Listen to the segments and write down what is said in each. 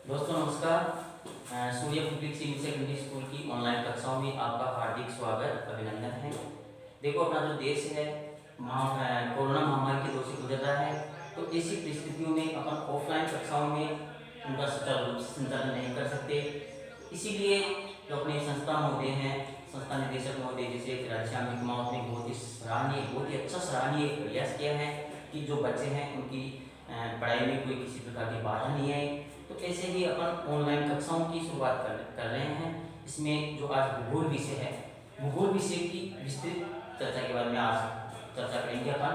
दोस्तों नमस्कार। सूर्य public senior secondary school की ऑनलाइन कक्षाओं में आपका हार्दिक स्वागत अभिनंदन है। देखो अपना जो देश है कोरोना महामारी के दौर से गुजर रहा है, तो ऐसी परिस्थितियों में अपन ऑफलाइन कक्षाओं में उनका सुचारू रूप से संचालन नहीं कर सकते। इसीलिए जो अपने संस्था महोदय हैं, संस्था निदेशक महोदय जैसे राधेश्याम मिकमावत ने बहुत ही अच्छा सराहनीय प्रयास किया है कि जो बच्चे हैं उनकी पढ़ाई में कोई किसी प्रकार की बाधा नहीं आई। तो ऐसे ही अपन ऑनलाइन कक्षाओं की शुरुआत कर रहे हैं। इसमें जो आज भूगोल विषय है, भूगोल विषय की विस्तृत चर्चा के बारे में आज चर्चा करेंगे अपन।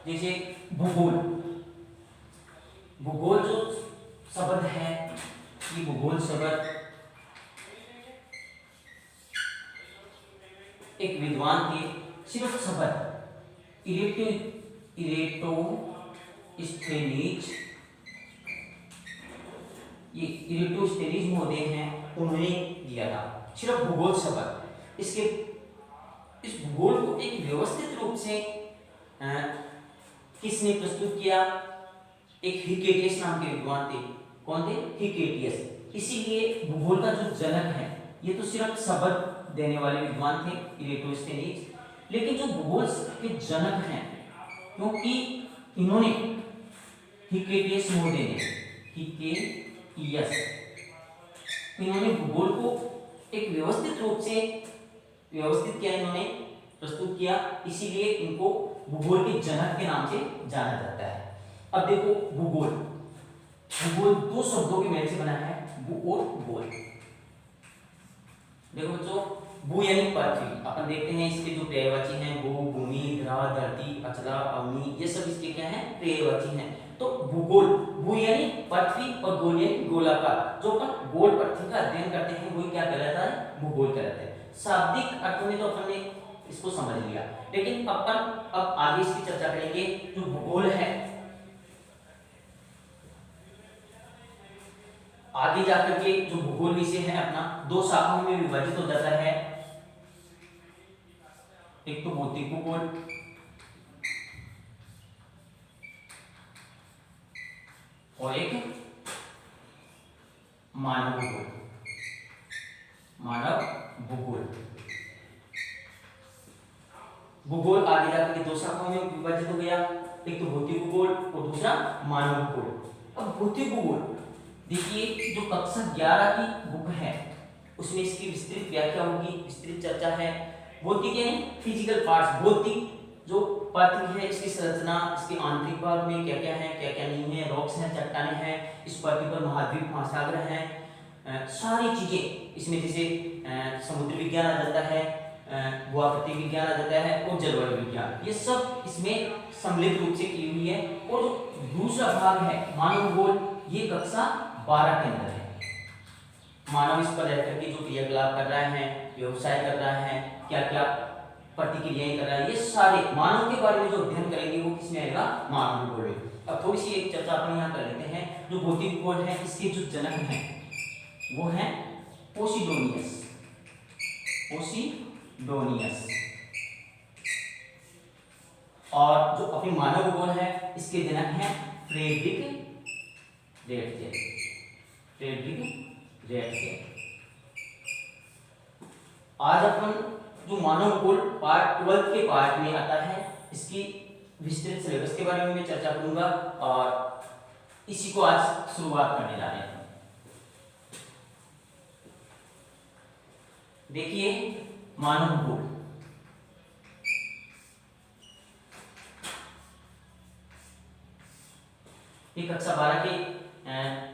जैसे भूगोल, भूगोल जो शब्द है, ये भूगोल शब्द एक विद्वान के सिर्फ शब्द इरेटोस्थेनीज महोदय हैं, उन्होंने दिया था सिर्फ भूगोल शब्द। इसके इस भूगोल को एक व्यवस्थित रूप से किसने प्रस्तुत किया? एक हिकेटियस नाम के विद्वान थे। कौन थे? हिकेटियस। इसीलिए भूगोल का जो जनक है, ये तो सिर्फ शब्द देने वाले विद्वान थे इरेटोस्थेनीज, लेकिन जो भूगोल के जनक हैं, क्योंकि इन्होंने हिकेटियस महोदय ने इन्होंने भूगोल को एक व्यवस्थित रूप से व्यवस्थित किया, इन्होंने प्रस्तुत किया, इसीलिए इनको भूगोल के जनक के नाम से जाना जाता है। अब देखो भूगोल, भूगोल दो शब्दों के मेल से बना है, भू और गोल। देखो बच्चों, भू यानी पृथ्वी, अपन देखते हैं इसके जो पर्यायवाची हैं, भू, भूमि, धरा, धरती, अचला, अवनी, ये सब इसके क्या हैं? पर्यायवाची हैं। तो भूगोल, भू यानी पृथ्वी और गोल यानी गोलाकार। जो अपन गोल पृथ्वी का अध्ययन करते हैं वही क्या कहलाता है? भूगोल कहलाता है। शाब्दिक अर्थ में तो अपन ने इसको समझ लिया, लेकिन अपन अब आगे इसकी चर्चा करेंगे। जो भूगोल है, आगे जाकर के जो भूगोल विषय है अपना दो शाखाओं में विभाजित हो जाता है। एक तो भौतिक भूगोल और एक मानव भूगोल। मानव भूगोल, भूगोल आगे जाकर के दो शाखाओं में विभाजित हो गया, एक तो भौतिक भूगोल और दूसरा मानव भूगोल। अब भौतिक भूगोल देखिए, जो कक्षा 11 की बुक है उसमें इसकी विस्तृत व्याख्या होगी, विस्तृत चर्चा है। भौतिक यानी फिजिकल पार्ट्स, भौतिक जो पृथ्वी है, इसकी संरचना, इसके आंतरिक भाग में क्या क्या है, क्या क्या नहीं है, रॉक्स हैं, चट्टानें हैं, इस पृथ्वी पर महाद्वीप, महासागर हैं, सारी चीजें इसमें, जैसे समुद्र विज्ञान आ जाता है, भूआकृति विज्ञान आ जाता है और जलवायु विज्ञान, ये सब इसमें सम्मिलित रूप से की हुई है। और जो दूसरा भाग है मानव भूगोल, ये कक्षा 12 के अंदर है। मानव इस पर रहकर के जो क्रियाकलाप कर रहे हैं, व्यवसाय कर रहे हैं, क्या क्या प्रतिक्रियाएं कर रहा है, ये सारे मानव के बारे में जो अध्ययन करेंगे वो किसमें आएगा? मानव भूगोल में। अब थोड़ी सी एक चर्चा अपन यहाँ कर लेते हैं। जो भौतिक भूगोल है, इसके जो जनक हैं वो हैं पोसिडोनियस। और जो अपनी मानव भूगोल है, इसके जनक हैं फ्रेडरिक रेटके। आज अपन जो मानव भूगोल पार्ट 12 के पार्ट में आता है, इसकी विस्तृत सिलेबस के बारे में मैं चर्चा करूंगा और इसी को आज शुरुआत करने जा रहे हैं। देखिए मानव भूगोल, ये कक्षा 12 के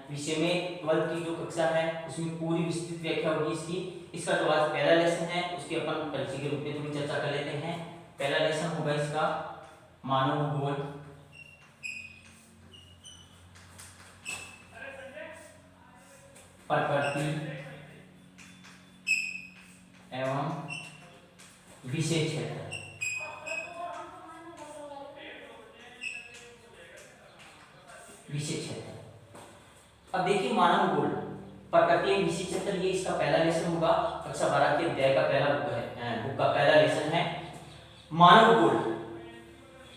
विषय में 12 की जो कक्षा है उसमें पूरी विस्तृत व्याख्या होगी इसकी। इसका जो आज पहला लेसन है उसके अपन परिचय के रूप में थोड़ी चर्चा कर लेते हैं। पहला लेसन होगा इसका मानव भूगोल। प्रकृति एवं विषय क्षेत्र। अब देखिए मानव भूगोल, प्रकृति एवं विषय क्षेत्र, ये इसका पहला लेसन होगा। कक्षा 12 के अध्याय का पहला बुक का पहला लेसन है मानव भूगोल।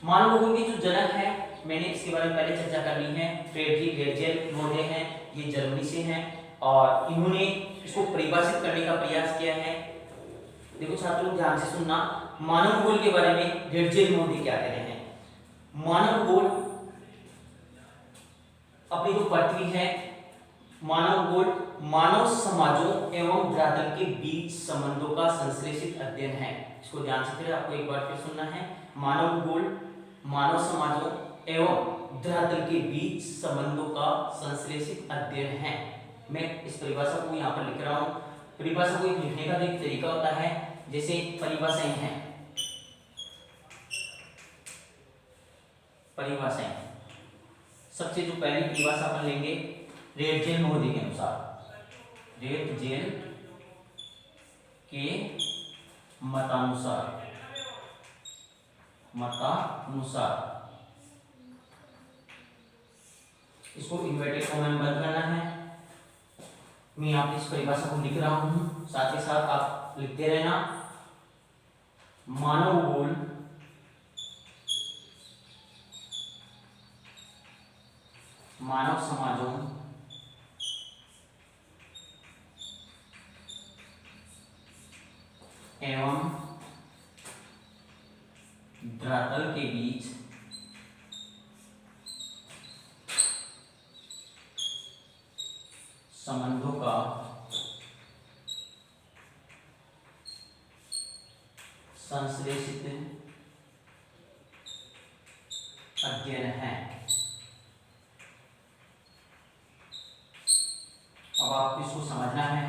मानव भूगोल के जो जनक है मैंने इसके बारे में पहले चर्चा कर ली है। फ्रेडरिक हेर्ज़ेल महोदय हैं, ये जर्मनी से हैं और इन्होंने इसको परिभाषित करने का प्रयास किया है। देखो छात्रों ध्यान से सुनना, मानव भूगोल के बारे में हेर्ज़ेल महोदय क्या कह रहे हैं। मानव भूगोल अपनी जो पृथ्वी है, मानव भूगोल मानव समाजों एवं धरातल के बीच संबंधों का संश्लेषित अध्ययन है। इसको ध्यान से फिर आपको एक बार फिर सुनना है। मानव भूगोल मानव समाजों एवं धरातल के बीच संबंधों का संश्लेषित अध्ययन है। मैं इस परिभाषा को यहाँ पर लिख रहा हूँ। परिभाषा को लिखने का एक तरीका होता है, जैसे परिभाषाएं हैं, परिभाषाएं। सबसे जो पहली परिभाषा अपन लेंगे हेर्ज़ेल महोदय के अनुसार, हेर्ज़ेल के मतानुसार इसको इन्वर्टेड कॉमा में बंद करना है। मैं यहाँ पे इस परिभाषा को लिख रहा हूं, साथ ही साथ आप लिखते रहना। मानव भूगोल मानव समाजों एवं धरातल के बीच संबंधों का संश्लेषित अध्ययन है। अब आपको इसको समझना है।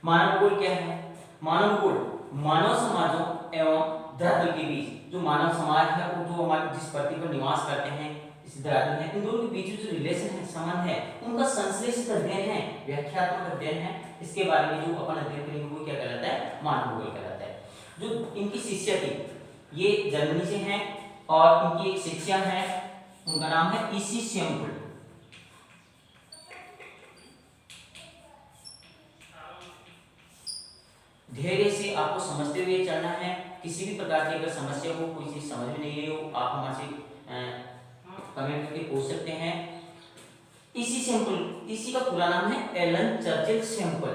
मानव भूगोल क्या है? मानव भूगोल मानव समाजों एवं धरातल के बीच, जो मानव समाज है वो जो हमारे जिस पृथ्वी पर निवास करते हैं, इस धरातल है, इन दोनों के बीच जो रिलेशन है, संबंध है, उनका संश्लेषित अध्ययन है, व्याख्यात्मक अध्ययन है। इसके बारे में जो अपन अध्ययन करेंगे वो क्या कहलाता है? मानव भूगोल कहलाता है। जो इनकी शिष्या थी, ये जर्मनी से हैं और इनकी एक शिष्या है, उनका नाम है इसी सेम्पुल। धैर्य से आपको समझते हुए चलना है। किसी भी प्रकार की अगर समस्या हो, कोई चीज समझ में नहीं आई हो, आप हमसे कमेंट करके पूछ सकते हैं। इसी सैंपल, इसी का पूरा नाम है एलन चर्चिल सैंपल।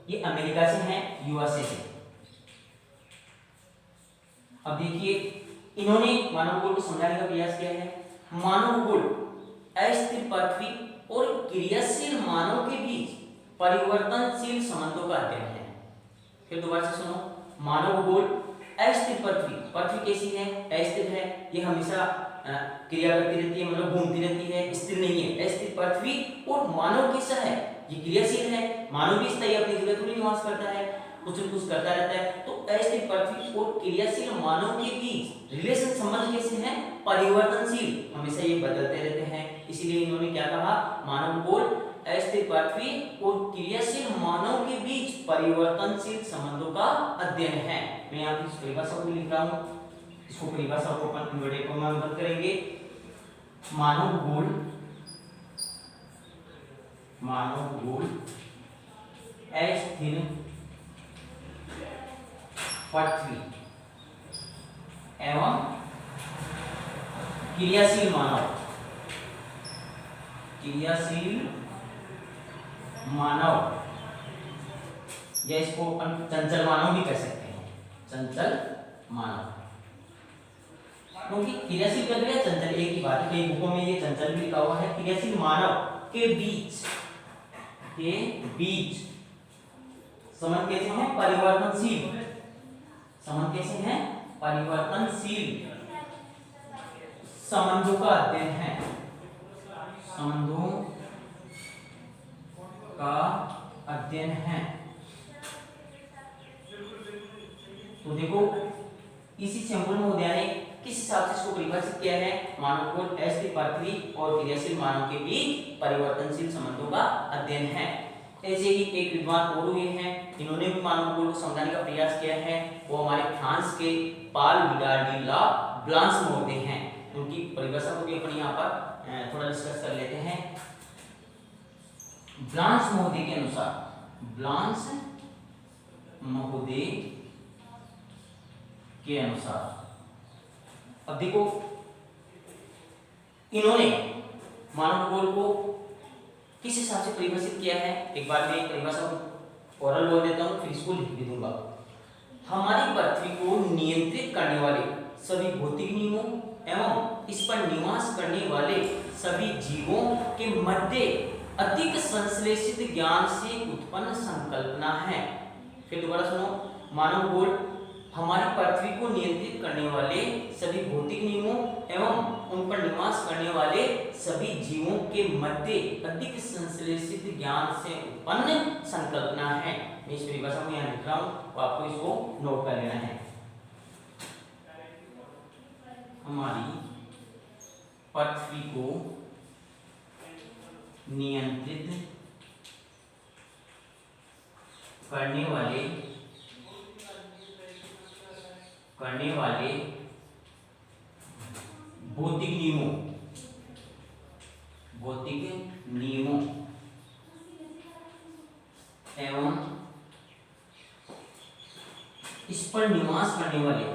ये अमेरिका से हैं, यूएसए से। अब देखिए, इन्होंने मानव भूगोल को समझाने का प्रयास किया है। मानव भूगोल अस्थिर पृथ्वी और क्रियाशील मानव के बीच परिवर्तनशील संबंधों का अध्ययन है। फिर दोबारा से सुनो, मानव भूगोल अस्थिर पृथ्वी, पृथ्वी कैसी है? अस्थिर है, ये हमेशा क्रिया करती रहती है, मतलब घूमती रहती है, स्थिर नहीं है। अस्थिर पृथ्वी और मानव कैसा है? ये क्रियाशील है। मानव भी स्थायी अपनी जगह थोड़ी निवास करता है, कुछ न कुछ करता रहता है। तो अस्थिर पृथ्वी और क्रियाशील मानव के बीच रिलेशन संबंध कैसे हैं? परिवर्तनशील, हमेशा ये बदलते रहते हैं। इसलिए इन्होंने क्या कहा? मानव भूगोल अस्थिर पृथ्वी और क्रियाशील मानव के बीच परिवर्तनशील संबंधों का अध्ययन है। मैं यहाँ पे इस परिभाषा को लिख रहा हूँ, इसको परिभाषा को अपन इन्वर्टेड कॉमा में बंद करेंगे। मानव भूगोल अस्थिर पृथ्वी एवं क्रियाशील मानव, या इसको अपन चंचल मानव भी कह सकते हैं, चंचल मानव, क्योंकि क्रियाशील कर दिया चंचल एक ही बात है। कई बुकों में ये चंचल भी लिखा हुआ है। क्रियाशील मानव के बीच संबंध कैसे हैं? परिवर्तनशील। संबंध कैसे हैं? परिवर्तनशील संबंधों का अध्ययन है। संबंधों का अध्ययन है। तो देखो, इसी सैंपल महोदय ने किस हिसाब से इसको परिभाषित किया है? मानव भूगोल अस्थिर पृथ्वी और क्रियाशील मानव के बीच परिवर्तनशील संबंधों का अध्ययन है। ऐसे ही एक विद्वान और हुए हैं, इन्होंने भी मानव भूगोल को समझाने का प्रयास किया है। वो हमारे फ्रांस के पाल विडाल डी ला ब्लांस महोदय हैं। उनकी परिभाषा को भी अपन यहाँ पर थोड़ा डिस्कस कर लेते हैं। ब्लांस महोदय के अनुसार, ब्लांस महोदय के अनुसार, अब देखो इन्होंने मानव भूगोल को किस हिसाब से परिभाषित किया है, एक बार मैं परिभाषा ओरल बोल देता हूँ, फिर इसको लिख भी दूंगा। हमारी पृथ्वी को नियंत्रित करने वाले सभी भौतिक नियमों एवं इस पर निवास करने वाले सभी जीवों के मध्य अधिक संश्लेषित ज्ञान से उत्पन्न संकल्पना है। फिर दोबारा सुनो, मानव भूगोल हमारी पृथ्वी को नियंत्रित करने वाले सभी भौतिक नियमों एवं उन पर निवास करने वाले सभी जीवों के मध्य अधिक संश्लेषित ज्ञान से उत्पन्न संकल्पना है। मैं इस परिभाषा को यहाँ लिख रहा हूँ, तो आपको इसको नोट कर लेना है। हमारी पृथ्वी को नियंत्रित करने वाले भौतिक नियमों एवं इस पर निवास करने वाले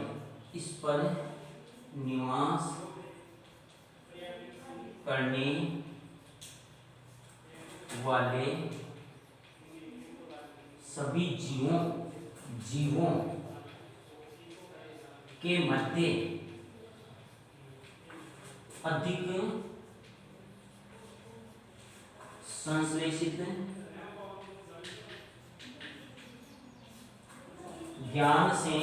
सभी जीवों के मध्य अधिक संश्लेषित ज्ञान से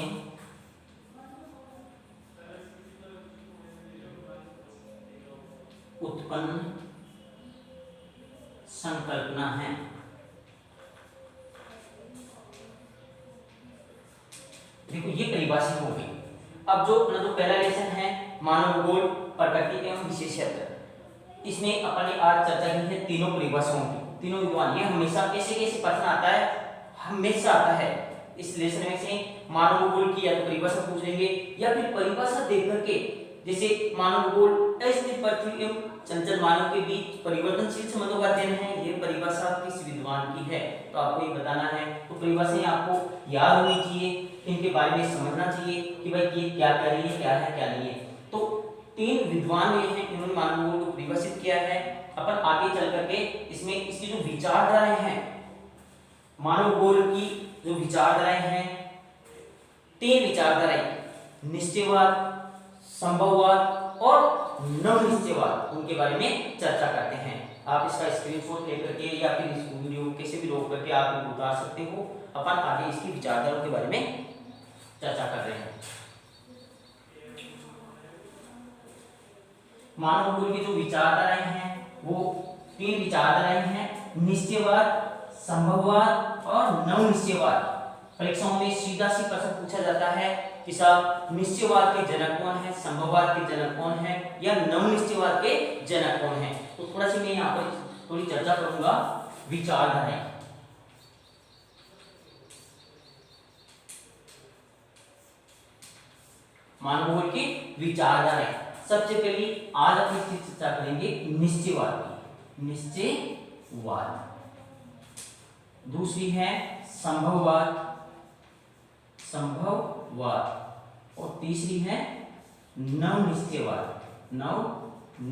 उत्पन्न संकल्पना है। देखो ये परिभाषा हो गई। अब जो अपना जो पहला लेसन है मानव भूगोल प्रकृति एवं विशेषत्व, इसमें अपन ने आज चर्चा की है तीनों परिभाषाओं की, तीनों विद्वान। ये हमेशा कैसे कैसे प्रश्न आता है, हमेशा आता है इस लेसन में से मानव भूगोल की या तो परिभाषा पूछ लेंगे या फिर परिभाषा देख करके, जैसे मानव भूगोल अस्थिर पृथ्वी एवं चंचल मानव के बीच परिवर्तनशील संबंधों का अध्ययन है, ये परिभाषा किस विद्वान की है, तो आपको ये बताना है। तो परिभाषाएं आपको याद होनी चाहिए, इनके बारे में समझना चाहिए कि भाई ये क्या कह रही है, क्या है क्या नहीं है। तो तीन विद्वान हुए हैं, इन्होंने मानव भूगोल को परिभाषित किया है। अपन आगे चल करके इसमें इसकी जो विचारधाराएं हैं, मानव भूगोल की जो विचारधाराएं हैं, तीन विचारधाराएं, निश्चयवाद, संभववाद और नवनिश्चयवाद, उनके बारे में चर्चा करते हैं। आप इसका स्क्रीनशॉट लेकर के या फिर इस वीडियो को कैसे भी रोक करके आप इनको उतार सकते हो। अपन आगे इसकी विचारधाराओं के बारे में चर्चा कर रहे हैं। मानव भूगोल की जो विचारधाराएं हैं वो तीन विचारधाराएं हैं, निश्चयवाद, संभववाद और नवनिश्चयवाद। परीक्षाओं में सीधा सी प्रश्न पूछा जाता है कि साहब निश्चयवाद के जनक कौन है, संभववाद के जनक कौन है या नवनिश्चयवाद के जनक कौन है। तो थोड़ा सी मैं यहाँ पर थोड़ी चर्चा करूंगा विचारधाराएं। मानव भूगोल की विचारधाराएं, सबसे पहले आज अपनी चर्चा करेंगे निश्चयवाद की, निश्चयवाद। दूसरी है संभववाद, संभववाद। और तीसरी है नवनिश्चयवाद, नवनिश्चयवाद।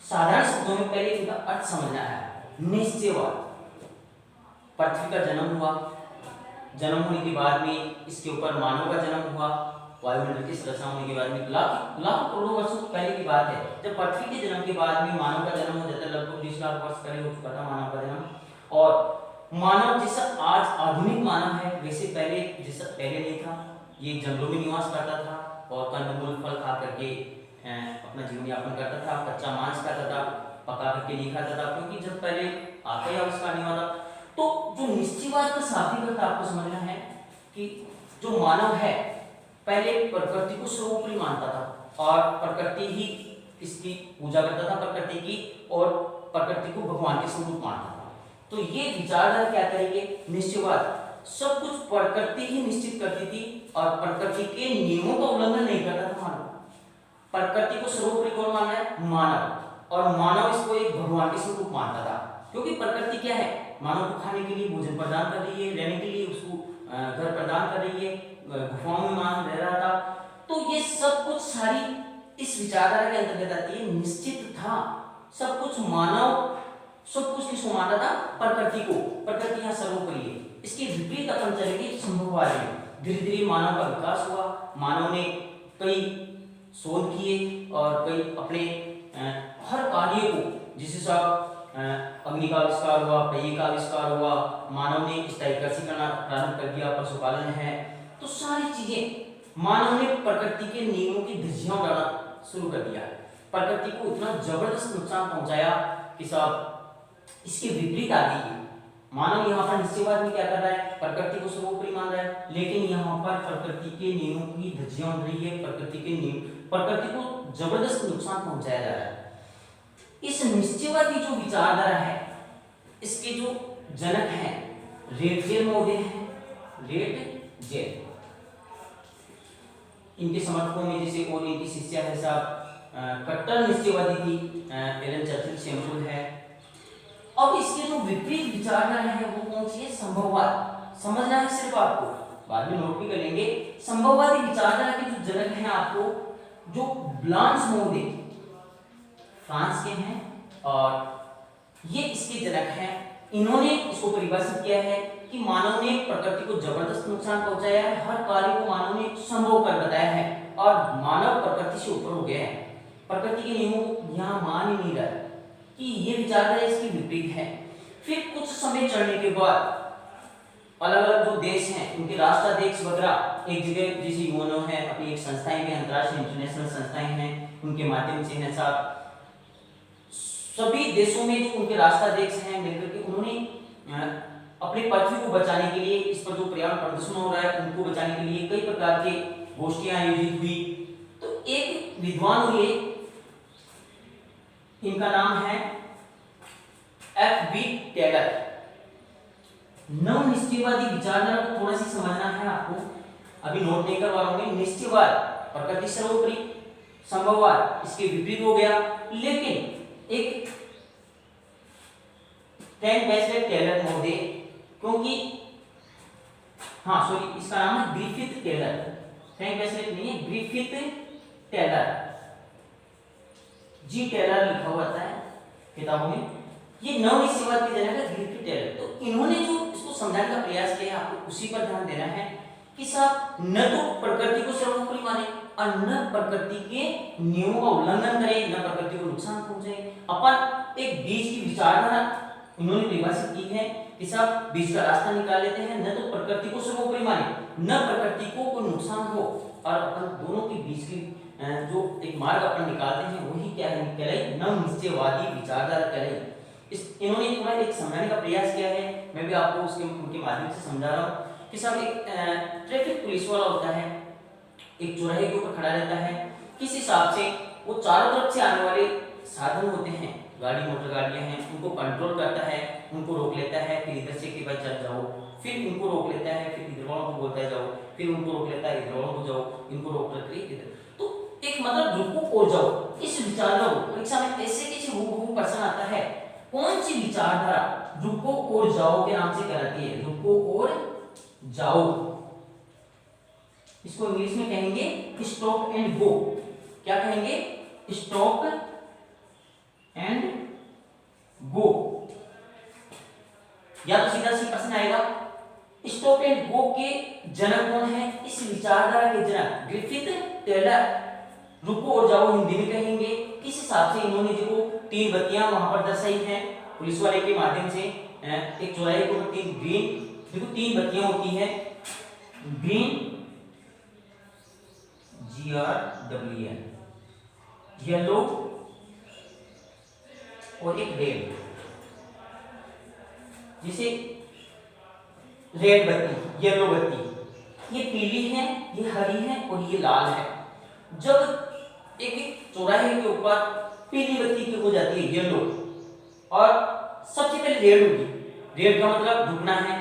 साधारण शब्दों में पहले इनका अर्थ समझना है। निश्चयवाद, पृथ्वी का जन्म हुआ, जन्म होने के बाद में इसके ऊपर मानव का जन्म हुआ, वायुमंडल की संरचना होने के बाद में लाख करोड़ों वर्षों पहले की बात है, जब पृथ्वी के जन्म के बाद में मानव का जन्म हो जाता है। लगभग 20 लाख वर्ष पहले हो चुका था मानव का जन्म। और मानव जैसा आज आधुनिक मानव है वैसे पहले नहीं था। ये जंगलों में निवास करता था और कंदमूल फल खा करके अपना जीवन यापन करता था, कच्चा मांस खाता था, पका करके नहीं खाता था, क्योंकि जब पहले आता ही आविष्कार नहीं हुआ था। तो जो निश्चयवाद का शाब्दिक अर्थ आपको समझना है कि जो मानव है पहले प्रकृति को सर्वोपरि मानता था और प्रकृति ही इसकी पूजा करता था, प्रकृति की, और प्रकृति को भगवान के स्वरूप मानता था। तो ये विचारधारा क्या करेंगे, निश्चयवाद, सब कुछ प्रकृति ही निश्चित करती थी और प्रकृति के नियमों का उल्लंघन नहीं करता था मानव। प्रकृति को सर्वोपरि कौन माना है, मानव, और मानव इसको एक भगवान के स्वरूप मानता था। क्योंकि प्रकृति क्या है, मानव को खाने के लिए भोजन प्रदान कर रही है, रहने के लिए उसको घर प्रदान कर रही है, गुफाओं में मानव रह रहा था। तो ये सब कुछ सारी इस विचारधारा के अंतर्गत आती है। निश्चित था, सब कुछ मानव, सब कुछ किसको मानता था? प्रकृति को। प्रकृति यहाँ सर्वोपरि है। इसके विपरीत अपन चलेंगे संभववाद में। धीरे धीरे मानव का विकास हुआ, मानव ने कई शोध किए और कई अपने हर कार्य को, जिस हिसाब अग्नि का आविष्कार हुआ, पहिए का आविष्कार हुआ, मानव ने स्थायी कृषि करना प्रारंभ कर दिया, पशुपालन है, तो सारी चीजें मानव ने प्रकृति के नियमों की धज्जियां उड़ाना शुरू कर दिया। प्रकृति को इतना जबरदस्त नुकसान पहुंचाया कि साहब इसके विपरीत आ गई। मानव यहाँ पर निश्चयवाद में क्या कर रहा है? प्रकृति को सर्वोपरि मान रहा है, लेकिन यहाँ पर प्रकृति के नियमों की धज्जियां उड़ रही है। प्रकृति के नियम, प्रकृति को जबरदस्त नुकसान पहुंचाया जा रहा है। इस निश्चयवादी जो विचारधारा है, इसके जो जनक हैं रेटजेल महोदय हैं, रेटजेल। इनके समर्थकों में जैसे और इनकी शिष्या है साहब कट्टर निश्चयवादी थी एलन चर्चिल शैम्पूल है। अब इसके जो विपरीत विचारधारा है वो कौन सी है? संभववाद। समझना है सिर्फ आपको, बाद में नोट भी करेंगे। संभववादी विचारधारा के जो जनक हैं आपको, जो ब्लांस महोदय फ्रांस के हैं और ये इसके जनक हैं। इन्होंने इसको परिभाषित किया है कि मानव ने प्रकृति को जबरदस्त नुकसान पहुंचाया है, हर कार्य को मानव ने संभव कर बताया है और मानव प्रकृति से ऊपर हो गया है। प्रकृति के नियमों को यहाँ मान ही नहीं रहा कि ये विचारधारा इसकी विपरीत है। फिर कुछ समय चलने के बाद अलग अलग जो देश हैं उनके राष्ट्राध्यक्ष वगैरह एक जगह, जैसे यूएनओ है, अपनी एक संस्थाएं भी अंतरराष्ट्रीय इंटरनेशनल संस्थाएं हैं, उनके माध्यम से है साहब सभी देशों में जो उनके राष्ट्राध्यक्ष हैं मिलकर के उन्होंने अपनी पृथ्वी को बचाने के लिए, इस पर जो पर्यावरण प्रदूषण हो रहा है उनको बचाने के लिए कई प्रकार के गोष्ठियां आयोजित हुई। तो एक विद्वान हुए, इनका नाम है F.B. टेलर। नव निश्चयवादी विचारधारा को थोड़ा सी समझना है आपको, अभी नोट नहीं करवा रहा हूं। निश्चयवाद प्रकृति सर्वोपरि, संभववाद इसके विपरीत हो गया, लेकिन एक टेलर महोदय, क्योंकि हाँ सॉरी इसका नाम है ग्रिफिथ टेलर, नहीं है ग्रिफिथ टेलर, जी टेलर लिखा हुआ है किताबों में। ये नव निश्चयवाद के जनक है ग्रिफिथ टेलर। तो इन्होंने जो इसको समझाने का प्रयास किया है, आपको उसी पर ध्यान देना है कि साहब न तो प्रकृति को सर्वोपरि माने और न प्रकृति के नियमों का उल्लंघन करें, न प्रकृति को नुकसान पहुंचाए। अपन एक बीच की विचारधारा इन्होंने परिभाषित की है कि साहब बीच का रास्ता निकाल लेते हैं, न तो प्रकृति को सर्वोपरि माने, न प्रकृति को कोई नुकसान हो, और अपन दोनों के बीच की जो एक मार्ग अपन निकालते हैं वही क्या है? कहलाई नव निश्चयवादी विचारधारा कहलाई। इन्होंने थोड़ा एक समझाने का प्रयास किया है, मैं भी आपको उसके उनके माध्यम से समझा रहा हूँ कि साहब एक ट्रैफिक पुलिस वाला होता है, एक चौराहे के ऊपर खड़ा रहता है, किस हिसाब से वो चारों तरफ से आने वाले साधन होते हैं, गाड़ी मोटर गाड़ियां हैं, उनको कंट्रोल करता है, उनको रोक लेता है, फिर इधर से कि भाई चल जाओ, फिर उनको रोक लेता है, फिर इधर वालों को बोलता है जाओ, फिर उनको रोक लेता है, इधर वालों को जाओ, इनको रोक करके इधर। तो एक मतलब रुको और जाओ, इस विचारधारा को परीक्षा में ऐसे कैसे हूबहू प्रश्न आता है, कौन सी विचारधारा रुको और जाओ के नाम से कहलाती है? रुको और जाओ, इसको इंग्लिश में कहेंगे स्टॉप एंड गो। क्या कहेंगे? Stop and go. या तो सीधा सी प्रश्न आएगा स्टॉप एंड गो के जनक कौन है? इस विचारधारा के जनक ग्रिफिथ टेलर। रुको और जाओ हिंदी में कहेंगे, किस हिसाब से इन्होंने जो 3 बत्तियां वहां पर दर्शाई हैं पुलिस वाले के माध्यम से, एक चौराहे को 3 ग्रीन, देखो 3 बत्तियां होती है, ग्रीन GRWN, येलो और एक रेड। जैसे रेड बत्ती, येलो बत्ती, ये पीली है, ये हरी है और ये लाल है। जब एक चौराहे के ऊपर पीली बत्ती की हो जाती है येलो, और सबसे पहले रेड होगी, रेड का मतलब रुकना है।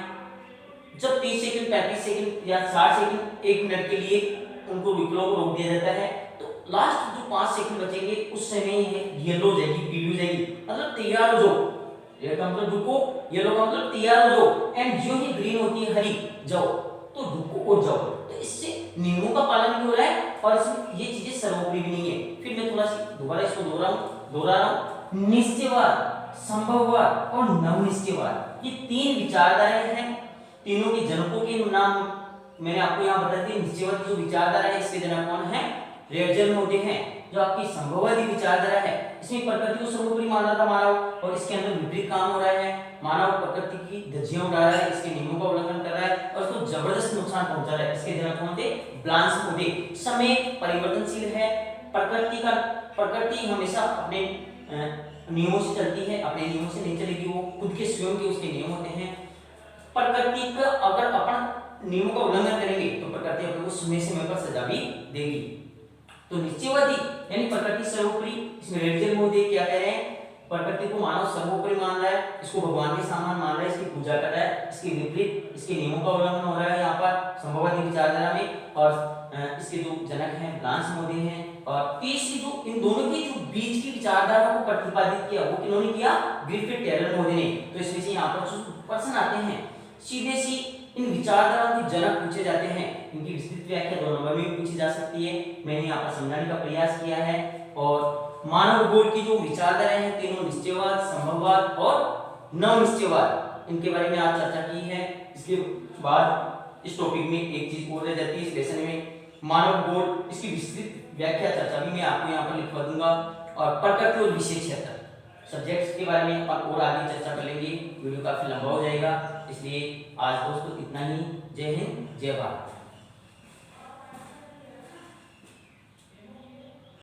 जब 30 सेकंड 35 सेकंड या 60 सेकंड 1 मिनट के लिए उनको व्हीकलों को रोक दिया जाता है, तो लास्ट जो 5 सेकंड बचेंगे उस समय येलो जाएगी, पीली हो जाएगी, मतलब तैयार हो जाओ। रेड का मतलब रुको, येलो का मतलब तैयार हो जाओ, एंड जो ही ग्रीन होती है हरी, जाओ, तो रुको और जाओ। तो इससे नियमों का पालन भी हो रहा है और इसमें ये चीजें सर्वोपरि भी नहीं है। फिर मैं थोड़ा सी दोबारा इसको दोहरा रहा हूं। निश्चयवाद, संभववाद और नवनिश्चयवाद, ये तीन विचारधाराएं हैं। तीनों के जनकों के नाम मैंने आपको यहाँ बता दिए। निश्चयवाद की जो विचारधारा है इसके जनक कौन है? रेर्जल मोडे हैं। जो आपकी संभववादी विचारधारा है इसमें प्रकृति को सर्वोपरि माना था मानव, और इसके अंदर विपरीत काम हो रहा है। मानव प्रकृति की धज्जियां उड़ा रहा है, इसके नियमों का उल्लंघन कर रहा है और उसको जबरदस्त नुकसान पहुंचा रहा है। इसके जनक कौन थे? ब्लांस मोडे। समय परिवर्तनशील है, प्रकृति हमेशा अपने नियमों से चलती है, अपने नियमों से नहीं चलेगी, वो खुद के स्वयं के उसके नियम होते हैं। प्रकृति का अगर अपन नियमों का उल्लंघन करेंगे तो प्रकृति अपने को समय समय पर सजा भी देगी। तो निश्चयवादी यानी प्रकृति सर्वोपरि, इसमें रेर्जल मोडे क्या कह रहे हैं? प्रकृति को मानव सर्वोपरि मान रहा है, इसको भगवान के समान मान रहा है, इसकी पूजा कर रहा है। इसके विपरीत इसके नियमों का उल्लंघन हो रहा है यहाँ पर संभववादी विचारधारा में। और इसके जो जनक हैं ब्लांस मोडे हैं। और तीसरी जो इन दोनों की जो बीच की विचारधारा को प्रतिपादित किया वो किन्होंने किया? ग्रिफिथ टेलर मोडे ने। तो इसमें से यहाँ पर जो प्रश्न आते हैं सीधे सी इन विचारधाराओं के जनक पूछे जाते हैं। इनकी विस्तृत व्याख्या 2 नंबर में भी पूछी जा सकती है, मैंने यहाँ पर समझाने का प्रयास किया है। और मानव भूगोल की जो विचारधाराएं हैं तीनों, निश्चयवाद, संभववाद और नवनिश्चयवाद, इनके बारे में आज चर्चा की है। इसके बाद इस टॉपिक में एक चीज और रह जाती है इस लेसन में, मानव भूगोल, इसकी विस्तृत व्याख्या चर्चा भी मैं आपको यहाँ पर लिखवा दूंगा। और प्रकृति और विशेष क्षेत्र सब्जेक्ट्स के बारे में अपन और आगे चर्चा कर लेंगे, वीडियो काफी लंबा हो जाएगा, इसलिए आज दोस्तों इतना ही। जय हिंद, जय भारत।